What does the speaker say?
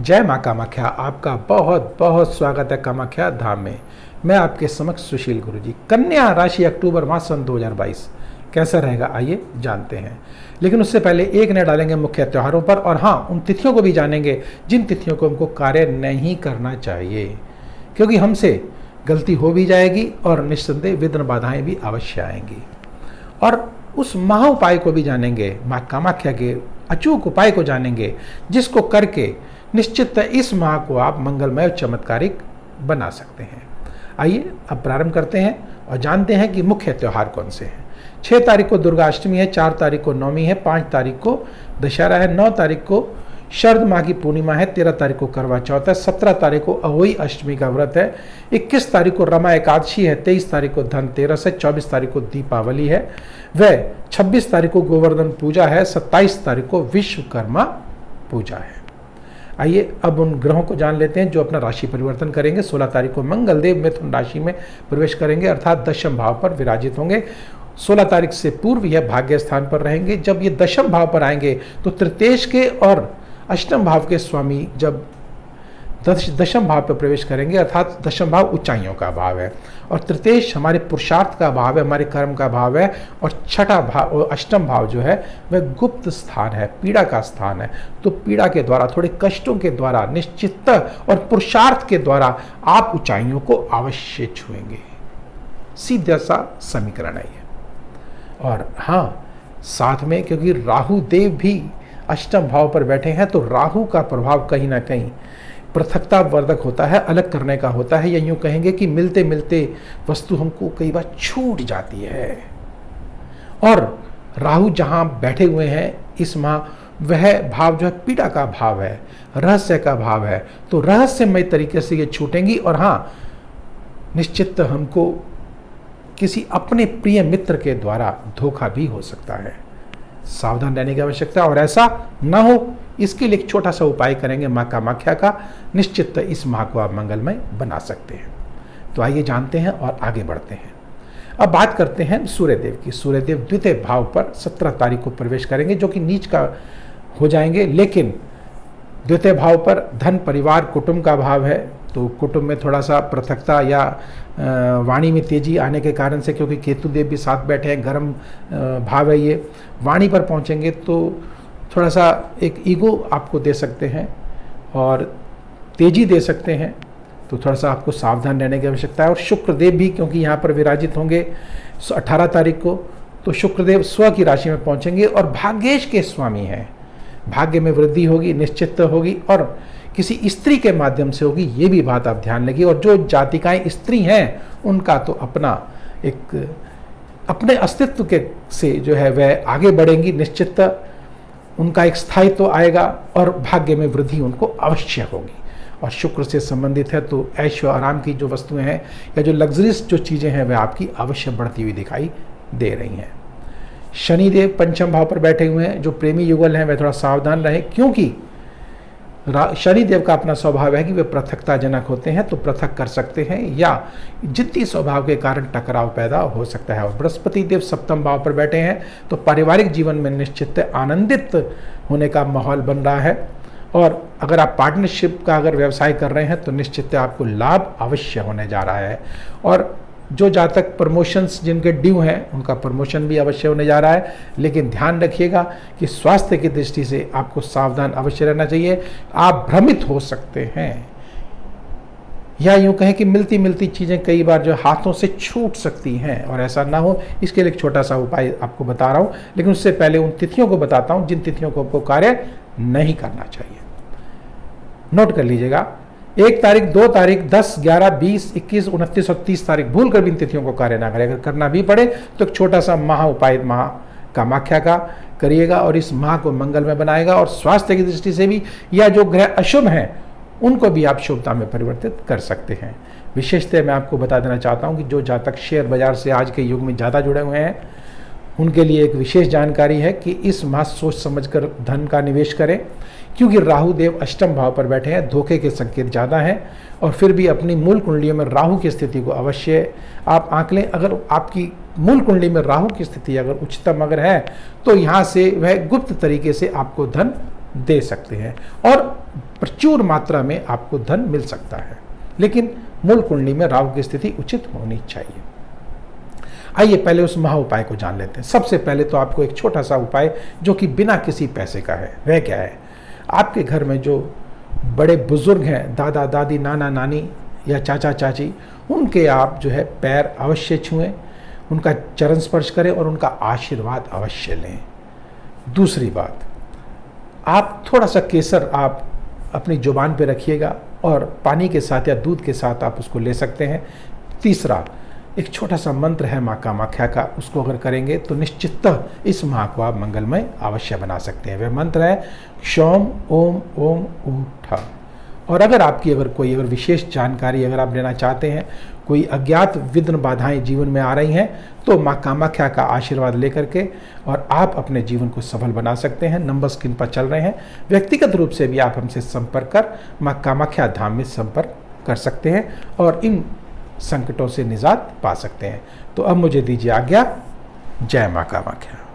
जय माँ कामाख्या। आपका बहुत बहुत स्वागत है कामाख्या धाम में। मैं आपके समक्ष सुशील गुरु जी। कन्या राशि अक्टूबर माह सन 2022 कैसा रहेगा आइए जानते हैं। लेकिन उससे पहले एक नज़र डालेंगे मुख्य त्योहारों पर, और हाँ, उन तिथियों को भी जानेंगे जिन तिथियों को हमको कार्य नहीं करना चाहिए, क्योंकि हमसे गलती हो भी जाएगी और निस्संदेह विघ्न बाधाएं भी अवश्य आएंगी। और उस महा उपाय को भी जानेंगे, माँ कामाख्या के अचूक उपाय को जानेंगे, जिसको करके निश्चित इस माह को आप मंगलमय और चमत्कारिक बना सकते हैं। आइए अब प्रारंभ करते हैं और जानते हैं कि मुख्य त्यौहार कौन से हैं। 6 तारीख को दुर्गा अष्टमी है, 4 तारीख को नवमी है, 5 तारीख को दशहरा है, 9 तारीख को शरद माह की पूर्णिमा है, 13 तारीख को करवा चौथ है, 17 तारीख को अहोई अष्टमी का व्रत है, 21 तारीख को रमा एकादशी है, 23 तारीख को धनतेरस है, 24 तारीख को दीपावली है, व 26 तारीख को गोवर्धन पूजा है, 27 तारीख को विश्वकर्मा पूजा है। आइए अब उन ग्रहों को जान लेते हैं जो अपना राशि परिवर्तन करेंगे। 16 तारीख को मंगलदेव मिथुन राशि में प्रवेश करेंगे, अर्थात दशम भाव पर विराजित होंगे। 16 तारीख से पूर्व यह भाग्य स्थान पर रहेंगे। जब ये दशम भाव पर आएंगे तो तृतीयेश के और अष्टम भाव के स्वामी जब दशम भाव पर प्रवेश करेंगे, अर्थात दशम भाव ऊंचाइयों का भाव है और तृतीयेश हमारे पुरुषार्थ का भाव है, हमारे कर्म का भाव है, और छठा भाव और अष्टम भाव जो है वह गुप्त स्थान है, पीड़ा का स्थान है। तो पीड़ा के द्वारा, थोड़े कष्टों के द्वारा, निश्चित और पुरुषार्थ के द्वारा आप ऊंचाइयों को अवश्य छुएंगे। सीधा सा समीकरण है ये। और हाँ, साथ में क्योंकि राहु देव भी अष्टम भाव पर बैठे हैं, तो राहु का प्रभाव कहीं ना कहीं पृथकता वर्धक होता है, अलग करने का होता है, या यूं कहेंगे कि मिलते मिलते वस्तु हमको कई बार छूट जाती है। और राहु जहां बैठे हुए हैं इस माह, वह भाव जो है पीड़ा का भाव है, रहस्य का भाव है, तो रहस्यमय तरीके से ये छूटेंगी। और हाँ, निश्चित हमको किसी अपने प्रिय मित्र के द्वारा धोखा भी हो सकता है, सावधान रहने की आवश्यकता। और ऐसा ना हो, इसके लिए एक छोटा सा उपाय करेंगे माँ कामाख्या का। निश्चित इस माह को आप मंगलमय बना सकते हैं। तो आइए जानते हैं और आगे बढ़ते हैं। अब बात करते हैं सूर्यदेव की। सूर्यदेव द्वितीय भाव पर 17 तारीख को प्रवेश करेंगे, जो कि नीच का हो जाएंगे। लेकिन द्वितीय भाव पर धन, परिवार, कुटुंब का भाव है, तो कुटुंब में थोड़ा सा पृथकता या वाणी में तेजी आने के कारण से, क्योंकि केतु देव भी साथ बैठे हैं, गर्म भाव है ये, वाणी पर पहुंचेंगे तो थोड़ा सा एक ईगो आपको दे सकते हैं और तेजी दे सकते हैं, तो थोड़ा सा आपको सावधान रहने की आवश्यकता है। और शुक्रदेव भी क्योंकि यहाँ पर विराजित होंगे 18 तारीख को, तो शुक्रदेव स्व की राशि में पहुंचेंगे और भाग्येश के स्वामी हैं। भाग्य में वृद्धि होगी, निश्चित होगी, और किसी स्त्री के माध्यम से होगी, ये भी बात आप ध्यान रखिए। और जो जातिकाएं स्त्री हैं उनका तो अपने अस्तित्व के से जो है वह आगे बढ़ेंगी, निश्चित उनका एक स्थायित्व आएगा और भाग्य में वृद्धि उनको अवश्य होगी। और शुक्र से संबंधित है तो ऐश्वर्य आराम की जो वस्तुएं हैं या जो लग्जरीज जो चीज़ें हैं वह आपकी अवश्य बढ़ती हुई दिखाई दे रही हैं। शनिदेव पंचम भाव पर बैठे हुए हैं। जो प्रेमी युगल हैं वह थोड़ा सावधान रहें, क्योंकि शनिदेव का अपना स्वभाव है कि वे पृथकताजनक होते हैं, तो पृथक कर सकते हैं या जिद्दी स्वभाव के कारण टकराव पैदा हो सकता है। और बृहस्पति देव सप्तम भाव पर बैठे हैं, तो पारिवारिक जीवन में निश्चित आनंदित होने का माहौल बन रहा है। और अगर आप पार्टनरशिप का अगर व्यवसाय कर रहे हैं तो निश्चित आपको लाभ अवश्य होने जा रहा है। और जो जातक प्रमोशंस जिनके ड्यू हैं उनका प्रमोशन भी अवश्य होने जा रहा है। लेकिन ध्यान रखिएगा कि स्वास्थ्य की दृष्टि से आपको सावधान अवश्य रहना चाहिए। आप भ्रमित हो सकते हैं, या यूं कहें कि मिलती मिलती चीज़ें कई बार जो हाथों से छूट सकती हैं, और ऐसा ना हो इसके लिए एक छोटा सा उपाय आपको बता रहा हूँ। लेकिन उससे पहले उन तिथियों को बताता हूँ जिन तिथियों को आपको कार्य नहीं करना चाहिए। नोट कर लीजिएगा, 1 तारीख, 2 तारीख, 10, 11, 20, 21, 29 और 30 तारीख भूल कर भी इन तिथियों को कार्य ना करें। अगर करना भी पड़े तो एक छोटा सा महा उपाय माँ कामाख्या का करिएगा और इस माह को मंगल में बनाएगा। और स्वास्थ्य की दृष्टि से भी, या जो ग्रह अशुभ हैं उनको भी आप शुभता में परिवर्तित कर सकते हैं। विशेषतः मैं आपको बता देना चाहता हूँ कि जो जातक शेयर बाजार से आज के युग में ज़्यादा जुड़े हुए हैं उनके लिए एक विशेष जानकारी है कि इस माह सोच समझकर धन का निवेश करें, क्योंकि राहु देव अष्टम भाव पर बैठे हैं, धोखे के संकेत ज़्यादा हैं। और फिर भी अपनी मूल कुंडलियों में राहु की स्थिति को अवश्य आप आंक लें। अगर आपकी मूल कुंडली में राहु की स्थिति अगर उच्चतम अगर है तो यहाँ से वह गुप्त तरीके से आपको धन दे सकते हैं और प्रचुर मात्रा में आपको धन मिल सकता है। लेकिन मूल कुंडली में राहु की स्थिति उचित होनी चाहिए। आइए पहले उस महा उपाय को जान लेते हैं। सबसे पहले तो आपको एक छोटा सा उपाय जो कि बिना किसी पैसे का है, वह क्या है? आपके घर में जो बड़े बुजुर्ग हैं, दादा दादी, नाना नानी या चाचा चाची, उनके आप जो है पैर अवश्य छुएं, उनका चरण स्पर्श करें और उनका आशीर्वाद अवश्य लें। दूसरी बात, आप थोड़ा सा केसर आप अपनी जुबान पे रखिएगा और पानी के साथ या दूध के साथ आप उसको ले सकते हैं। तीसरा, एक छोटा सा मंत्र है माँ कामाख्या का, उसको अगर करेंगे तो निश्चिततः इस माह को आप मंगलमय अवश्य बना सकते हैं। वह मंत्र है क्षौम ओम ओम ऊठा। और अगर कोई विशेष जानकारी अगर आप लेना चाहते हैं, कोई अज्ञात विघ्न बाधाएं जीवन में आ रही हैं, तो माँ कामाख्या का आशीर्वाद लेकर के और आप अपने जीवन को सफल बना सकते हैं। नंबर स्क्रीन पर चल रहे हैं। व्यक्तिगत रूप से भी आप हमसे संपर्क कर माँ कामाख्या धाम में संपर्क कर सकते हैं और इन संकटों से निजात पा सकते हैं। तो अब मुझे दीजिए आज्ञा। जय माँ कामाख्या।